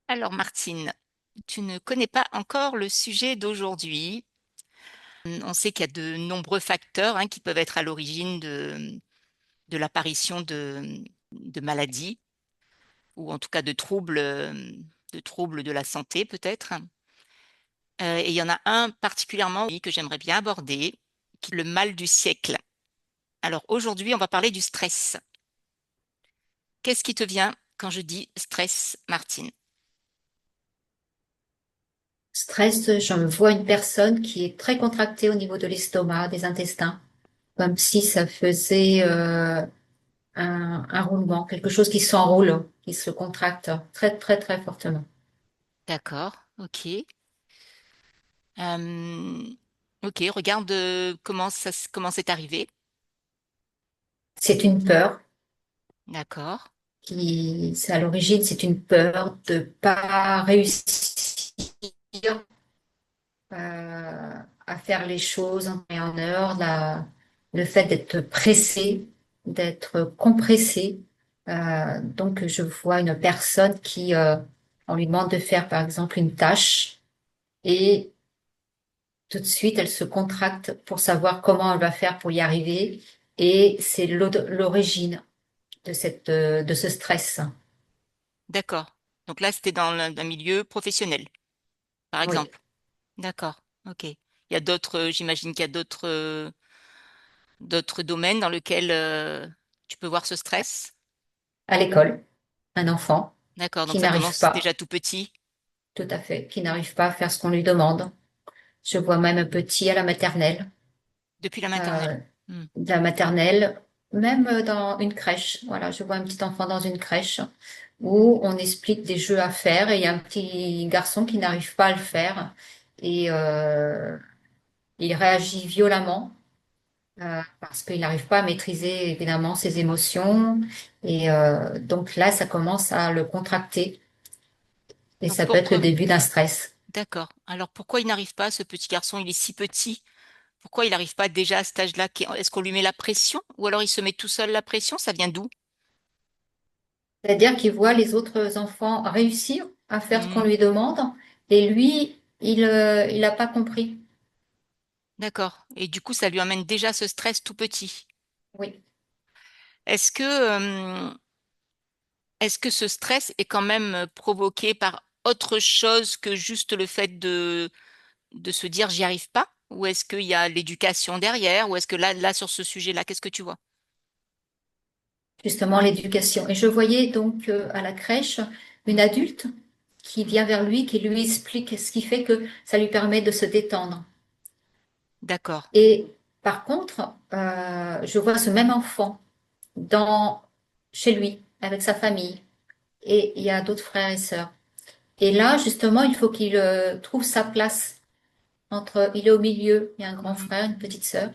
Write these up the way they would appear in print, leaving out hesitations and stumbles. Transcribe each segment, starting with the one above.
Alors Martine, tu ne connais pas encore le sujet d'aujourd'hui. On sait qu'il y a de nombreux facteurs qui peuvent être à l'origine de l'apparition de maladies ou en tout cas de troubles de la santé peut-être. Et il y en a un particulièrement oui, que j'aimerais bien aborder, qui est le mal du siècle. Alors aujourd'hui, on va parler du stress. Qu'est-ce qui te vient quand je dis stress, Martine? Stress, je me vois une personne qui est très contractée au niveau de l'estomac, des intestins, comme si ça faisait un roulement, quelque chose qui s'enroule, qui se contracte très très très fortement. D'accord, ok. Euh, ok, regarde comment c'est arrivé. C'est une peur D'accord, c'est à l'origine, c'est une peur de pas réussir à faire les choses en temps et en heure, le fait d'être pressé, d'être compressé. Donc, je vois une personne on lui demande de faire, par exemple, une tâche et tout de suite, elle se contracte pour savoir comment elle va faire pour y arriver. Et c'est l'origine de ce stress. d'accord. Donc là, c'était dans un milieu professionnel, par Oui, exemple. D'accord, ok. Il y a d'autres, j'imagine qu'il y a d'autres domaines dans lesquels tu peux voir ce stress. à l'école, un enfant D'accord, donc qui ça n'arrive commence déjà pas, tout petit, tout à fait, qui n'arrive pas à faire ce qu'on lui demande. Je vois même un petit à la maternelle, depuis la maternelle. euh, Hmm. de la maternelle, même dans une crèche. Voilà, je vois un petit enfant dans une crèche où on explique des jeux à faire et il y a un petit garçon qui n'arrive pas à le faire et il réagit violemment parce qu'il n'arrive pas à maîtriser évidemment ses émotions et donc là, ça commence à le contracter et Donc ça peut être le pourquoi? début d'un stress. D'accord. Alors pourquoi il n'arrive pas, ce petit garçon? Il est si petit. Pourquoi il n'arrive pas déjà à cet âge-là? Est-ce qu'on lui met la pression? Ou alors il se met tout seul la pression? Ça vient d'où? C'est-à-dire qu'il voit les autres enfants réussir à faire ce qu'on Hmm. lui demande et lui, il n'a pas compris. D'accord. Et du coup, ça lui amène déjà ce stress tout petit. Oui. Est-ce que, est-ce que ce stress est quand même provoqué par autre chose que juste le fait de se dire j'y arrive pas? Ou est-ce qu'il y a l'éducation derrière? Ou est-ce que là, sur ce sujet-là, qu'est-ce que tu vois? Justement l'éducation. Et je voyais donc à la crèche une Hmm. adulte qui Hmm. vient vers lui, qui lui explique ce qui fait que ça lui permet de se détendre. D'accord. Et par contre, je vois ce même enfant dans, chez lui, avec sa famille, et il y a d'autres frères et sœurs. Et là, justement, il faut qu'il trouve sa place il est au milieu, il y a un grand Hmm. frère, une petite sœur.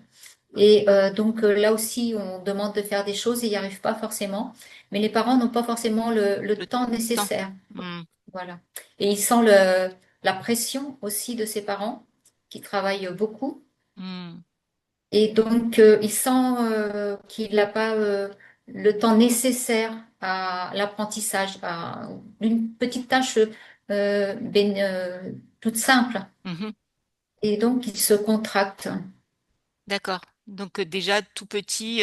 Et donc là aussi, on demande de faire des choses et il n'y arrive pas forcément. Mais les parents n'ont pas forcément le Le temps temps. nécessaire. Hmm. Voilà. Et il sent la pression aussi de ses parents qui travaillent beaucoup. Hmm. Et donc, il sent qu'il n'a pas le temps nécessaire à l'apprentissage, à une petite tâche toute simple. Mhm. Et donc, il se contracte. D'accord. Donc déjà tout petit,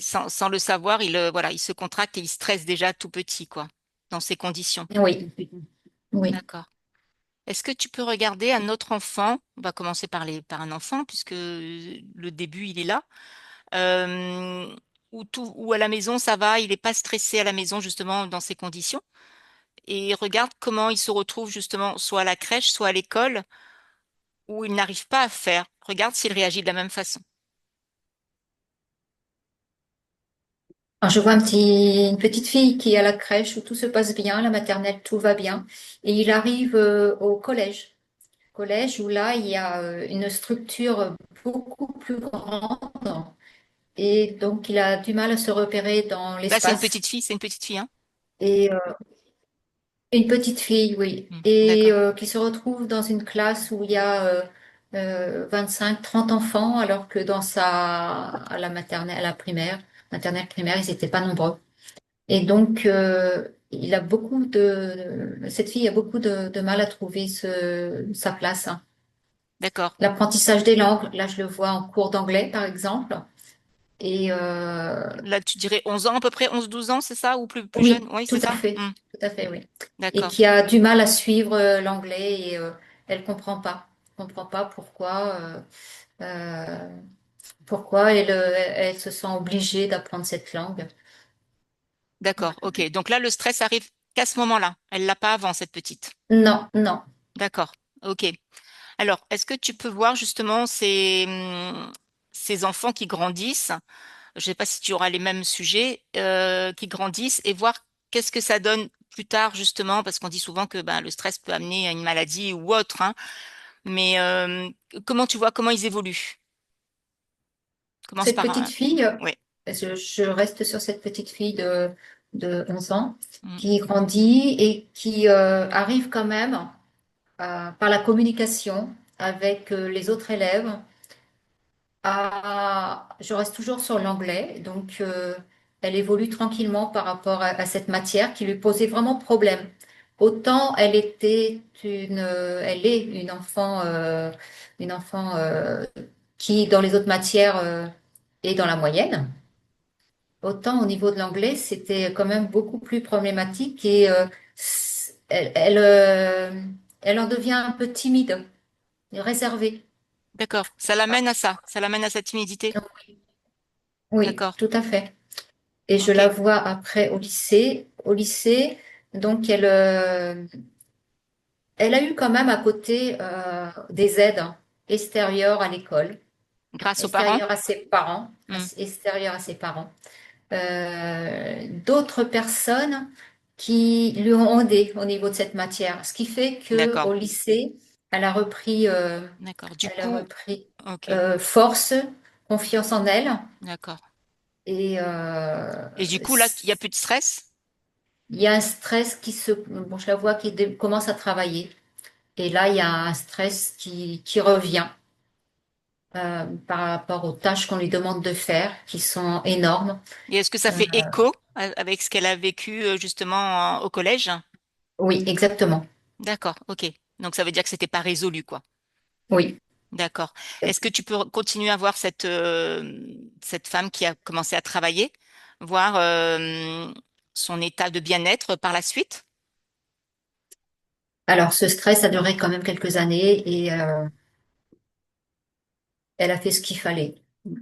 sans le savoir, voilà, il se contracte et il stresse déjà tout petit, quoi, dans ces conditions. Oui, oui. D'accord. Est-ce que tu peux regarder un autre enfant? On va commencer par un enfant, puisque le début, il est là. Euh, où à la maison, ça va, il n'est pas stressé à la maison, justement, dans ces conditions. Et regarde comment il se retrouve, justement, soit à la crèche, soit à l'école, où il n'arrive pas à faire. Regarde s'il réagit de la même façon. Alors, je vois une petite fille qui est à la crèche où tout se passe bien, la maternelle, tout va bien. Et il arrive au collège. Collège où là, il y a une structure beaucoup plus grande. Et donc, il a du mal à se repérer dans Là, l'espace. c'est une petite fille, hein? Et une petite fille, oui. Et D'accord. qui se retrouve dans une classe où il y a 25, 30 enfants, alors que à la maternelle, à la primaire, maternelle primaire, ils n'étaient pas nombreux. Et donc, il a cette fille a beaucoup de mal à trouver sa place, hein. D'accord. L'apprentissage des langues, là, je le vois en cours d'anglais, par exemple. Et Là, tu dirais 11 ans, à peu près 11, 12 ans, c'est ça? Ou plus jeune? oui, Oui, c'est ça? tout à fait, oui. Et D'accord. qui a du mal à suivre l'anglais et elle comprend pas euh, pourquoi elle se sent obligée d'apprendre cette langue. D'accord. Ok. Donc là, le stress arrive qu'à ce moment-là. Elle l'a pas avant, cette petite. Non, non. D'accord. Ok. Alors, est-ce que tu peux voir justement ces enfants qui grandissent? Je ne sais pas si tu auras les mêmes sujets, qui grandissent et voir qu'est-ce que ça donne plus tard, justement, parce qu'on dit souvent que ben, le stress peut amener à une maladie ou autre, hein. Mais comment tu vois, comment ils évoluent? Commence Cette par petite un... fille, Ouais. je reste sur cette petite fille de 11 ans Mm. qui grandit et qui arrive quand même par la communication avec les autres élèves je reste toujours sur l'anglais, donc elle évolue tranquillement par rapport à cette matière qui lui posait vraiment problème. Autant elle est une enfant qui dans les autres matières est dans la moyenne. Autant au niveau de l'anglais, c'était quand même beaucoup plus problématique et elle en devient un peu timide, réservée. D'accord. Ça l'amène à ça. Ça l'amène à sa timidité. Oui, D'accord. tout à fait. Et je Ok. la vois après au lycée. Au lycée, donc elle a eu quand même à côté des aides extérieures à l'école, Grâce aux parents? Mm. extérieures à ses parents. D'autres personnes qui lui ont aidé au niveau de cette matière. Ce qui fait que D'accord. au lycée, elle a repris, euh, D'accord. Du elle a coup, repris ok. force, confiance en elle. D'accord. Et Et du coup, là, il n'y a plus de stress? il y a un stress bon, je la vois commence à travailler. Et là, il y a un stress qui revient par rapport aux tâches qu'on lui demande de faire, qui sont énormes. Et est-ce que ça Euh, fait écho avec ce qu'elle a vécu justement au collège? oui, exactement. D'accord, ok. Donc ça veut dire que c'était pas résolu, quoi. Oui. D'accord. Est-ce que tu peux continuer à voir cette femme qui a commencé à travailler, voir son état de bien-être par la suite? Alors, ce stress a duré quand même quelques années et elle a fait ce qu'il fallait.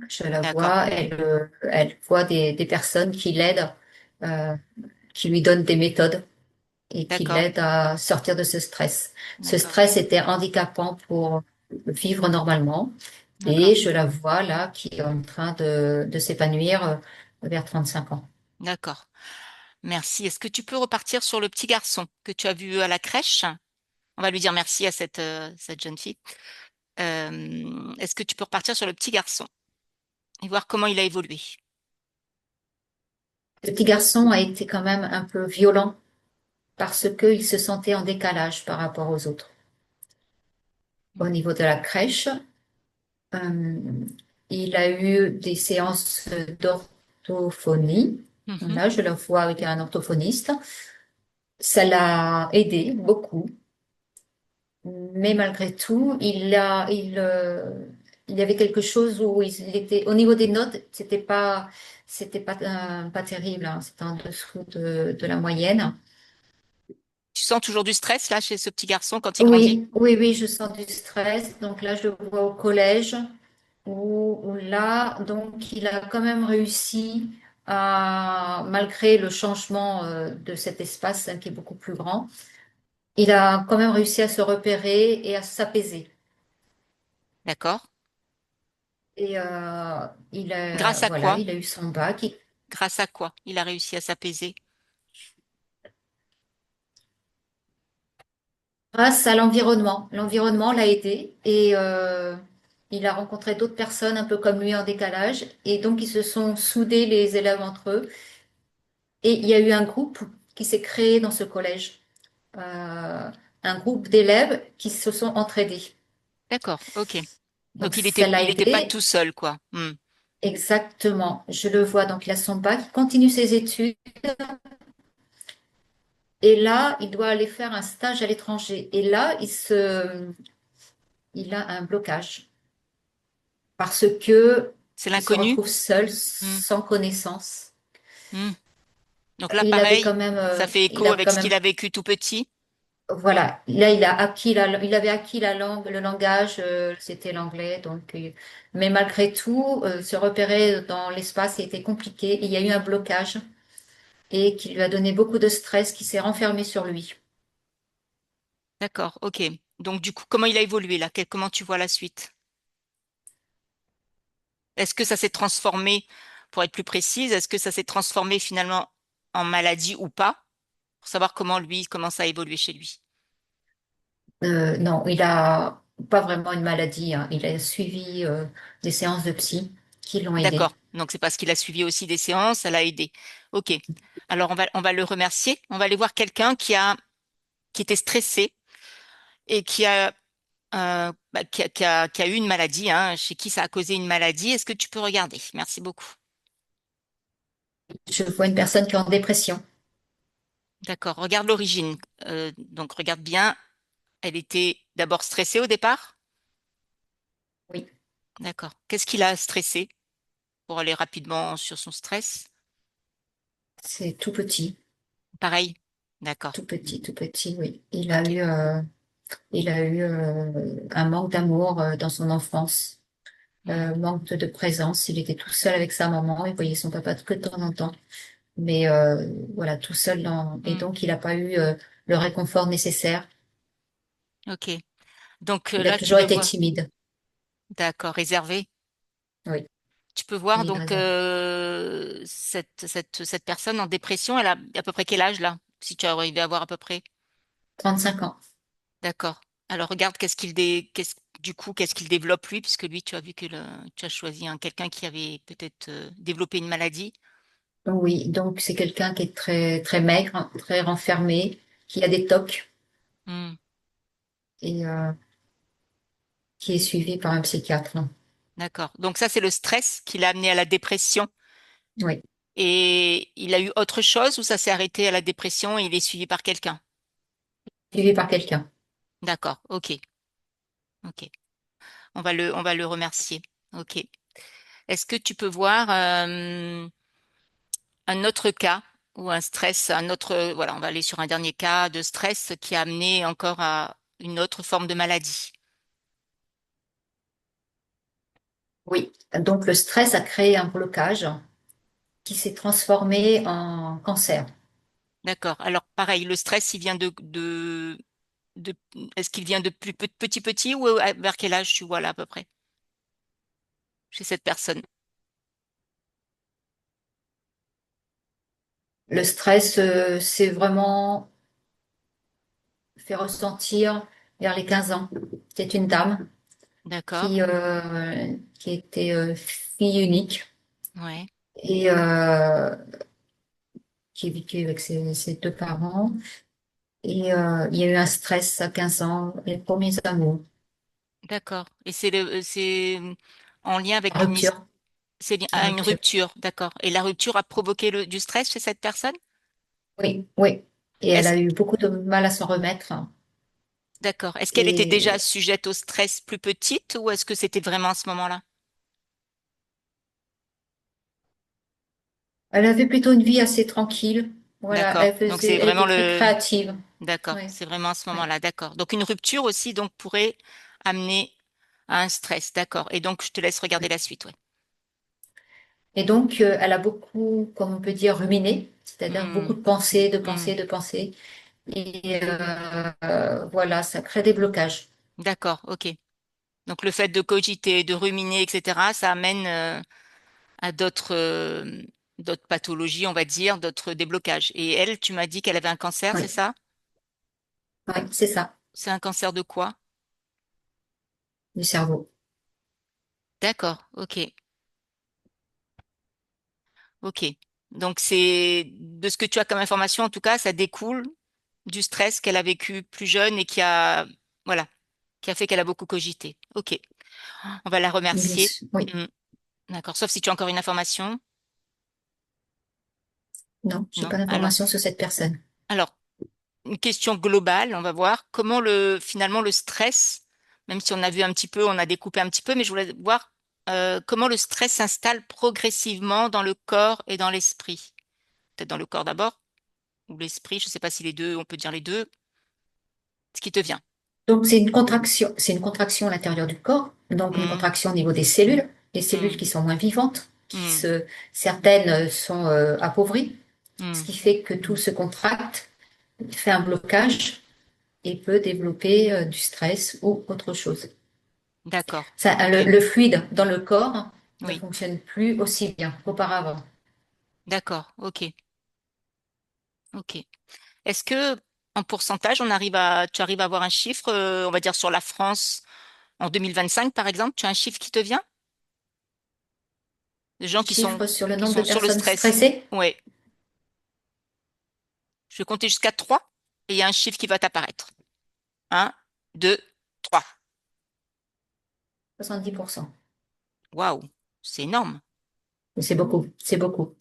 Je la D'accord, vois, elle voit des personnes qui l'aident, euh, qui lui donnent des méthodes et qui d'accord, l'aident à sortir de ce stress. Ce d'accord, stress était handicapant pour vivre normalement. d'accord, Et je la vois là qui est en train de s'épanouir vers 35 ans. d'accord. Merci. Est-ce que tu peux repartir sur le petit garçon que tu as vu à la crèche? On va lui dire merci à cette jeune fille. Est-ce que tu peux repartir sur le petit garçon et voir comment il a évolué? Le petit garçon a été quand même un peu violent parce qu'il se sentait en décalage par rapport aux autres. Au niveau de la crèche, euh, il a eu des séances d'orthophonie. Mhm. Là, je le vois avec un orthophoniste. Ça l'a aidé beaucoup. Mais malgré tout, il y avait quelque chose où il était, au niveau des notes, pas terrible, hein. C'était en dessous de la moyenne. Tu sens toujours du stress là chez ce petit garçon quand il grandit? Oui, je sens du stress. Donc là, je le vois au collège où là, donc, il a quand même réussi malgré le changement de cet espace hein, qui est beaucoup plus grand, il a quand même réussi à se repérer et à s'apaiser. D'accord. Et Grâce à voilà, quoi? il a eu son bac. Grâce à quoi il a réussi à s'apaiser? Grâce à l'environnement. L'environnement l'a aidé et il a rencontré d'autres personnes un peu comme lui en décalage. Et donc, ils se sont soudés les élèves entre eux. Et il y a eu un groupe qui s'est créé dans ce collège. Un groupe d'élèves qui se sont entraidés. D'accord, ok. Donc, Donc ça l'a il était pas aidé tout seul, quoi. Hmm. exactement. Je le vois. Donc, il a son bac, il continue ses études. Et là, il doit aller faire un stage à l'étranger. Et là, il a un blocage parce que C'est il se l'inconnu? retrouve seul, Hmm, sans connaissance. hmm. Donc là, Il avait pareil, quand même, ça fait il écho a avec quand ce qu'il même, a vécu tout petit. voilà. Là, il avait acquis la langue, le langage, c'était l'anglais. Donc, mais malgré tout, se repérer dans l'espace était compliqué. Il y a eu un blocage et qui lui a donné beaucoup de stress, qui s'est renfermé sur lui. D'accord, ok. Donc du coup, comment il a évolué là? Comment tu vois la suite? Est-ce que ça s'est transformé, pour être plus précise, est-ce que ça s'est transformé finalement en maladie ou pas? Pour savoir comment lui, comment ça a évolué chez lui. Non, il a pas vraiment une maladie, hein. Il a suivi des séances de psy qui l'ont aidé. D'accord. Donc c'est parce qu'il a suivi aussi des séances, ça l'a aidé. Ok. Alors on va le remercier. On va aller voir quelqu'un qui était stressé et qui a eu une maladie, hein, chez qui ça a causé une maladie. Est-ce que tu peux regarder? Merci beaucoup. Je vois une personne qui est en dépression. D'accord. Regarde l'origine. Donc regarde bien. Elle était d'abord stressée au départ? Oui, D'accord. Qu'est-ce qui l'a stressée pour aller rapidement sur son stress? c'est tout petit, Pareil. D'accord. tout petit, tout petit, oui. Ok. Il a eu un manque d'amour dans son enfance, Hmm. manque de présence. Il était tout seul avec sa maman. Il voyait son papa que de temps en temps. Mais voilà, tout seul et Hmm. donc il n'a pas eu le réconfort nécessaire. Ok. Donc Il a là, tu toujours peux été voir. timide. D'accord. Réservé. Oui, Tu peux voir timide, donc réservé. cette personne en dépression, elle a à peu près quel âge là? Si tu as arrivé à voir à peu près. 35 ans. D'accord. Alors regarde du coup, qu'est-ce qu'il développe lui, puisque lui, tu as vu que tu as choisi quelqu'un qui avait peut-être développé une maladie. Oui, donc c'est quelqu'un qui est très, très maigre, hein, très renfermé, qui a des TOC Hmm. et qui est suivi par un psychiatre. D'accord. Donc ça, c'est le stress qui l'a amené à la dépression. Oui, Et il a eu autre chose ou ça s'est arrêté à la dépression et il est suivi par quelqu'un? suivi par quelqu'un. D'accord. Ok. Ok. On va le remercier. Ok. Est-ce que tu peux voir un autre cas ou un stress, voilà, on va aller sur un dernier cas de stress qui a amené encore à une autre forme de maladie. Oui, donc le stress a créé un blocage qui s'est transformé en cancer. D'accord. Alors pareil, le stress, il vient de- est-ce qu'il vient de plus petit petit ou vers quel âge tu vois là à peu près chez cette personne? Le stress s'est vraiment fait ressentir vers les 15 ans. C'est une dame D'accord. qui était fille unique Ouais. et qui vécut avec ses deux parents. Et il y a eu un stress à 15 ans, les premiers amours, D'accord. Et c'est en lien avec rupture, la une rupture. rupture, d'accord. Et la rupture a provoqué du stress chez cette personne? Oui, oui. Et elle Est-ce, a eu beaucoup de mal à s'en remettre. d'accord. Est-ce qu'elle était déjà Et sujette au stress plus petite ou est-ce que c'était vraiment à ce moment-là? elle avait plutôt une vie assez tranquille. Voilà, D'accord. Donc c'est elle vraiment était très créative. d'accord. Oui, C'est vraiment à ce oui. moment-là, d'accord. Donc une rupture aussi donc pourrait amener à un stress, d'accord. Et donc je te laisse regarder Oui. la suite, ouais. Et donc, elle a beaucoup, comme on peut dire, ruminé, c'est-à-dire beaucoup Hmm, de pensées, de hmm. pensées, de pensées. Et voilà, ça crée des blocages. D'accord, ok. Donc le fait de cogiter, de ruminer, etc., ça amène à d'autres pathologies, on va dire, d'autres déblocages. Et elle, tu m'as dit qu'elle avait un cancer, c'est Oui, ça? oui, c'est ça, C'est un cancer de quoi? du cerveau. D'accord, ok, ok. Donc c'est de ce que tu as comme information, en tout cas, ça découle du stress qu'elle a vécu plus jeune et voilà, qui a fait qu'elle a beaucoup cogité. Ok, on va la Bien remercier. sûr, oui. Hmm, d'accord, sauf si tu as encore une information. Non, j'ai Non? pas d'informations sur cette personne. Alors, une question globale, on va voir comment finalement le stress, même si on a vu un petit peu, on a découpé un petit peu, mais je voulais voir comment le stress s'installe progressivement dans le corps et dans l'esprit. Peut-être dans le corps d'abord, ou l'esprit, je ne sais pas si les deux, on peut dire les deux, ce qui te vient. Donc, c'est une contraction à l'intérieur du corps, donc une Hmm, contraction au niveau des cellules hmm, qui sont moins vivantes, hmm, certaines sont appauvries, ce hmm. qui fait que tout se contracte, fait un blocage et peut développer du stress ou autre chose. D'accord. Ça, Ok. le fluide dans le corps ne Oui. fonctionne plus aussi bien qu'auparavant. D'accord. Ok. Ok. Est-ce que en pourcentage, tu arrives à avoir un chiffre, on va dire sur la France en 2025, par exemple, tu as un chiffre qui te vient? De gens Chiffre sur le qui nombre de sont sur le personnes stress. stressées, Ouais. Je vais compter jusqu'à 3 et il y a un chiffre qui va t'apparaître. Un, 2, 3. 70%. Waouh, c'est énorme. C'est beaucoup, c'est beaucoup.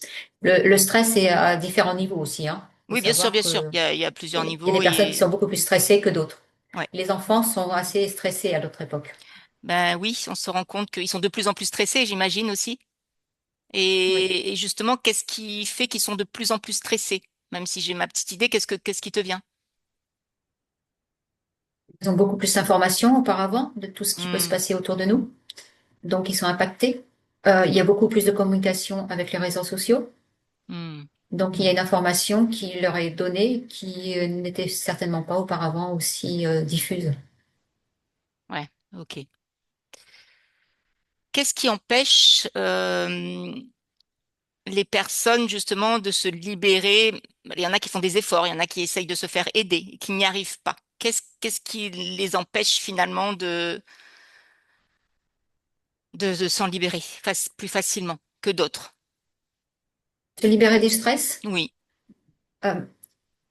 Le stress est à différents niveaux aussi, hein. Il faut Oui, bien sûr, savoir bien sûr. que Il y a plusieurs il y a des niveaux personnes qui et sont beaucoup plus stressées que d'autres. ouais. Les enfants sont assez stressés à notre époque. Ben oui, on se rend compte qu'ils sont de plus en plus stressés, j'imagine aussi. Oui. Et justement, qu'est-ce qui fait qu'ils sont de plus en plus stressés? Même si j'ai ma petite idée, qu'est-ce qui te vient? Ils ont beaucoup plus d'informations auparavant de tout ce qui peut se Hmm, passer autour de nous. Donc, ils sont impactés. Il y a beaucoup plus de communication avec les réseaux sociaux. hmm. Donc, il y a une information qui leur est donnée qui n'était certainement pas auparavant aussi diffuse. Ouais, ok. Qu'est-ce qui empêche les personnes justement de se libérer? Il y en a qui font des efforts, il y en a qui essayent de se faire aider et qui n'y arrivent pas. Qu'est-ce qui les empêche finalement de s'en libérer plus facilement que d'autres? Se libérer du stress. Oui. Euh,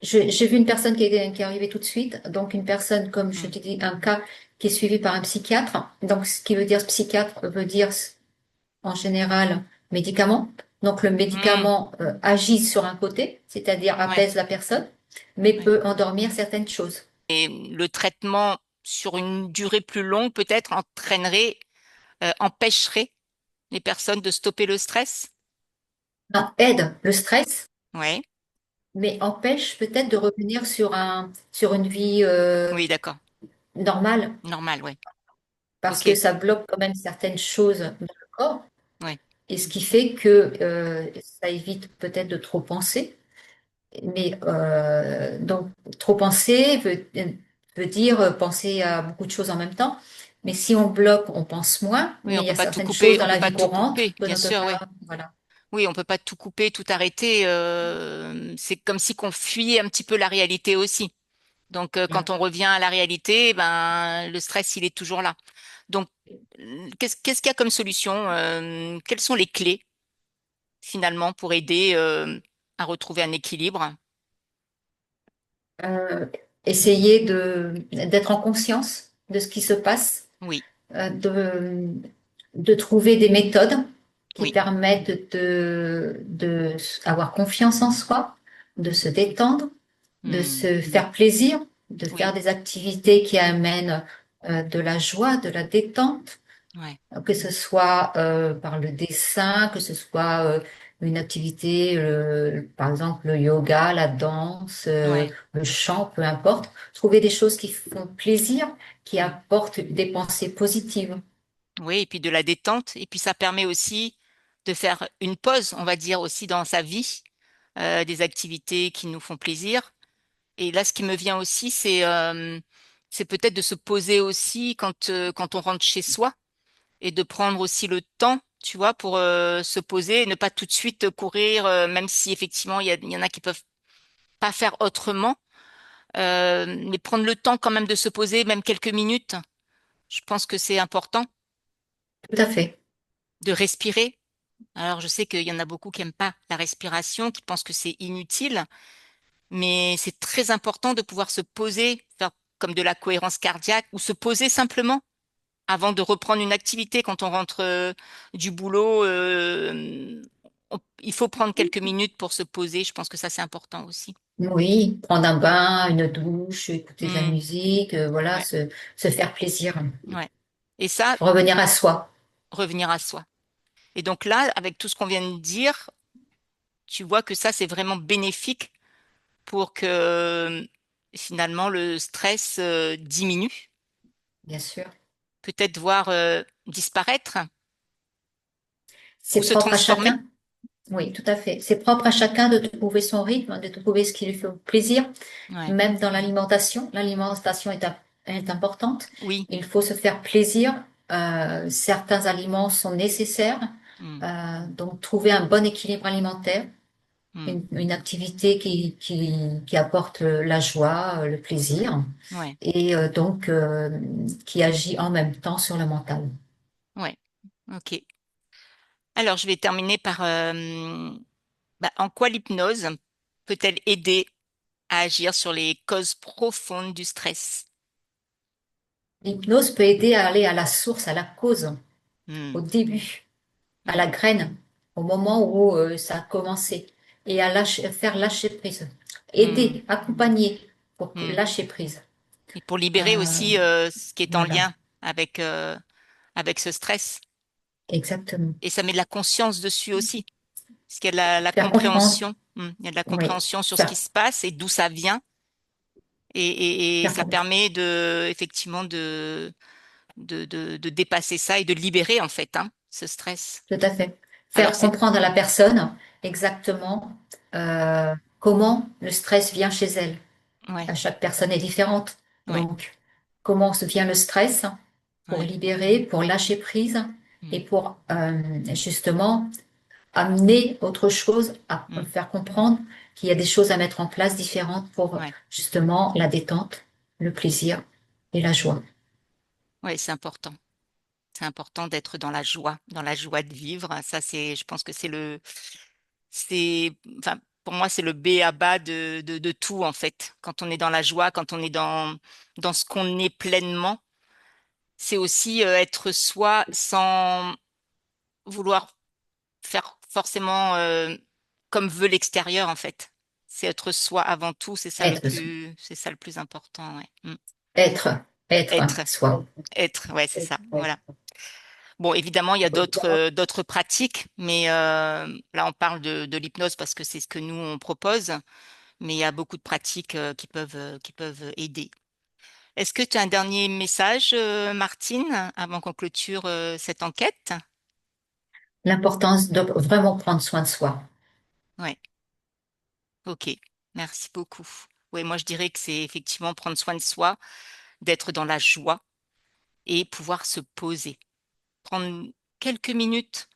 j'ai vu une personne qui est arrivée tout de suite. Donc, une personne, comme je Hmm. te dis, un cas qui est suivi par un psychiatre. Donc, ce qui veut dire psychiatre veut dire en général médicament. Donc, le Hmm. médicament agit sur un côté, c'est-à-dire Ouais, apaise la personne, mais ouais. peut endormir certaines choses. Et le traitement sur une durée plus longue peut-être empêcherait les personnes de stopper le stress? Non, aide le stress, Ouais. mais empêche peut-être de revenir sur une vie Oui, d'accord. normale, Normal, ouais. parce que Ok. ça bloque quand même certaines choses dans le corps, Ouais. et ce qui fait que ça évite peut-être de trop penser. Mais donc, trop penser veut dire penser à beaucoup de choses en même temps. Mais si on bloque, on pense moins. Oui, Mais il y a certaines choses dans on peut la pas vie tout courante couper, que bien l'on ne peut sûr, oui. pas. Voilà. Oui, on peut pas tout couper, tout arrêter. C'est comme si qu'on fuyait un petit peu la réalité aussi. Donc, quand on revient à la réalité, ben, le stress, il est toujours là. Donc, qu'est-ce qu'il y a comme solution? Quelles sont les clés, finalement, pour aider, à retrouver un équilibre? Euh, essayer d'être en conscience de ce qui se passe, Oui, euh, de trouver des méthodes qui oui. permettent avoir confiance en soi, de se détendre, de Hmm, se faire plaisir, de faire oui, des activités qui amènent de la joie, de la détente, ouais, que ce soit par le dessin, que ce soit une activité, par exemple le yoga, la danse, ouais. le chant, peu importe. Trouver des choses qui font plaisir, qui Hmm. apportent des pensées positives. Oui, et puis de la détente. Et puis, ça permet aussi de faire une pause, on va dire, aussi dans sa vie, des activités qui nous font plaisir. Et là, ce qui me vient aussi, c'est peut-être de se poser aussi quand on rentre chez soi et de prendre aussi le temps, tu vois, pour se poser et ne pas tout de suite courir, même si effectivement, il y en a qui peuvent pas faire autrement, mais prendre le temps quand même de se poser, même quelques minutes. Je pense que c'est important Tout à fait. de respirer. Alors, je sais qu'il y en a beaucoup qui n'aiment pas la respiration, qui pensent que c'est inutile. Mais c'est très important de pouvoir se poser, faire comme de la cohérence cardiaque ou se poser simplement avant de reprendre une activité quand on rentre du boulot. Il faut prendre quelques minutes pour se poser. Je pense que ça, c'est important aussi. Oui, prendre un bain, une douche, écouter de la Hmm, musique, voilà, ouais, se faire plaisir, ouais. Et ça, revenir à soi. revenir à soi. Et donc là, avec tout ce qu'on vient de dire, tu vois que ça, c'est vraiment bénéfique pour que finalement le stress diminue, Bien sûr. peut-être voir disparaître ou C'est se propre à transformer. chacun. Oui, tout à fait. C'est propre à chacun de trouver son rythme, de trouver ce qui lui fait plaisir, Ouais. même dans l'alimentation. L'alimentation est importante. Oui. Il faut se faire plaisir. Certains aliments sont nécessaires. Hmm, Donc, trouver un bon équilibre alimentaire, hmm. une activité qui apporte la joie, le plaisir, Ouais. et donc qui agit en même temps sur le mental. Ouais. Ok. Alors, je vais terminer par en quoi l'hypnose peut-elle aider à agir sur les causes profondes du stress? L'hypnose peut aider à aller à la source, à la cause, au Hmm, début, à hmm, la graine, au moment où ça a commencé, et à faire lâcher prise. hmm, Aider, accompagner pour hmm. lâcher prise. Et pour libérer Euh, aussi ce qui est en voilà, lien avec, avec ce stress. exactement. Et ça met de la conscience dessus aussi. Parce qu'il y a de la Faire comprendre, compréhension. Il y a de la oui, compréhension sur ce qui faire, se passe et d'où ça vient. Et faire ça comprendre. permet de, effectivement, de dépasser ça et de libérer, en fait, hein, ce stress. Tout à fait. Alors, Faire c'est, comprendre à la personne exactement comment le stress vient chez elle. ouais, Chaque personne est différente. ouais, Donc, comment se vient le stress pour ouais, libérer, pour lâcher prise et mm, pour justement amener autre chose, à mm, faire comprendre qu'il y a des choses à mettre en place différentes pour ouais, justement la détente, le plaisir et la joie. ouais, c'est important. C'est important d'être dans la joie de vivre. Ça, je pense que enfin, pour moi, c'est le B à bas de tout, en fait. Quand on est dans la joie, quand on est dans ce qu'on est pleinement, c'est aussi être soi sans vouloir faire forcément comme veut l'extérieur, en fait. C'est être soi avant tout, Être, c'est ça le plus important, ouais. être, être Être, soi. être, ouais, c'est ça, voilà. Bon, évidemment, il y a d'autres pratiques, mais là, on parle de l'hypnose parce que c'est ce que nous, on propose, mais il y a beaucoup de pratiques qui peuvent aider. Est-ce que tu as un dernier message, Martine, avant qu'on clôture cette enquête? L'importance de vraiment prendre soin de soi. Ouais, ok, merci beaucoup. Oui, moi, je dirais que c'est effectivement prendre soin de soi, d'être dans la joie et pouvoir se poser. Prendre quelques minutes,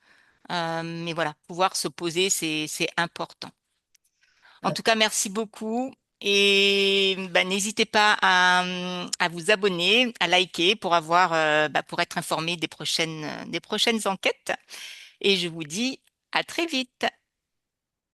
mais voilà, pouvoir se poser, c'est important. En tout cas, merci beaucoup. Et n'hésitez pas à vous abonner, à liker pour avoir, pour être informé des prochaines enquêtes. Et je vous dis à très vite.